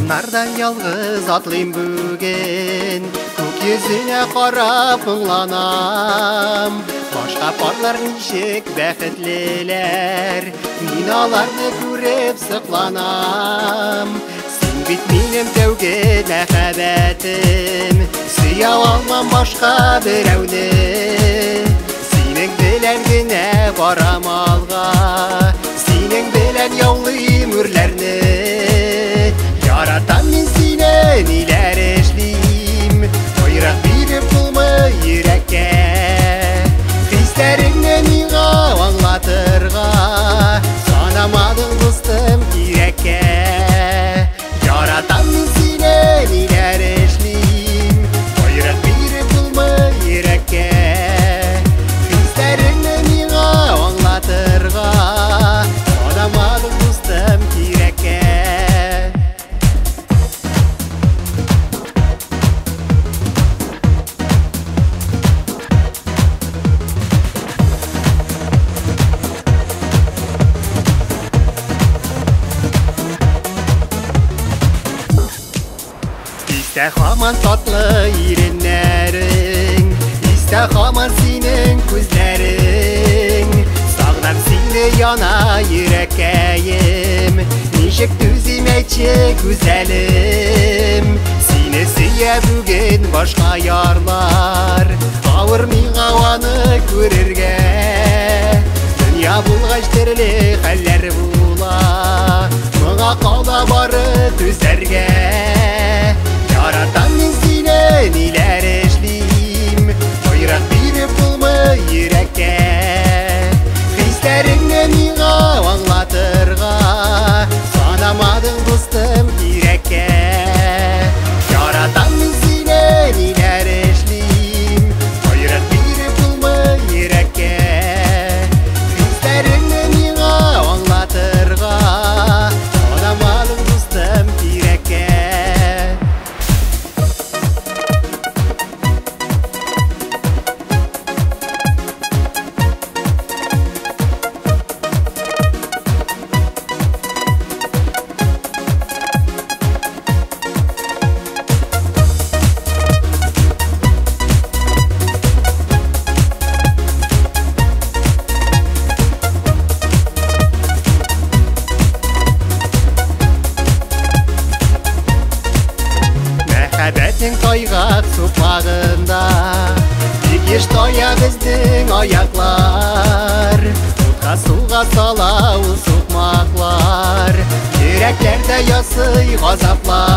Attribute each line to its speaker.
Speaker 1: Nardan yalgız atlıyım bugün, көк yüzüne qarап мұңланам. Başka parlar nişek bәхетлеләр, мин аларны күреп сықланам. Син бит минем тәүге мәхәббәтем, сөя алмам башка берәүне. Синең белән генә барам алга, синең белән яулыйм үрләрне. Яратам мин сине, ниләр эшлим, койрак биреп булмый йөрәккә. Хисләреңне миңа аңлатырга, санамадың дустым кирәккә. Яратам мин сине, ниләр эшлим, койрак биреп булмый йөрәккә. Хисләреңне миңа аңлатырга, санамадың дустым кирәккә. İste hamar tatlı irеннәрең, İste hamar синең күзләрең. Сагынам сине яна йөрәккәем, ничек түзим әйтче күзәлем. Сине сөя бүген башка ярлар, авыр миңа аны күрергә. Дөнья булгач төрле хәлләр була, моңа кала бары түзәргә. Яратам мин сине, ниләр эшлим, койрак биреп булмый йөрәккә. Хисләреңне миңа аңлатырга, санамадың дустым кирәккә. Яратам мин сине, ниләр эшлим, койрак биреп булмый йөрәккә. Хисләреңне миңа аңлатырга, санамадың дустым кирәккә. Мәхәббәтнең тайгак сукмагында, бик еш тая безнең аяклар. Утка суга сала ул сукмаклар, йөрәкләрдә ясый газаплар.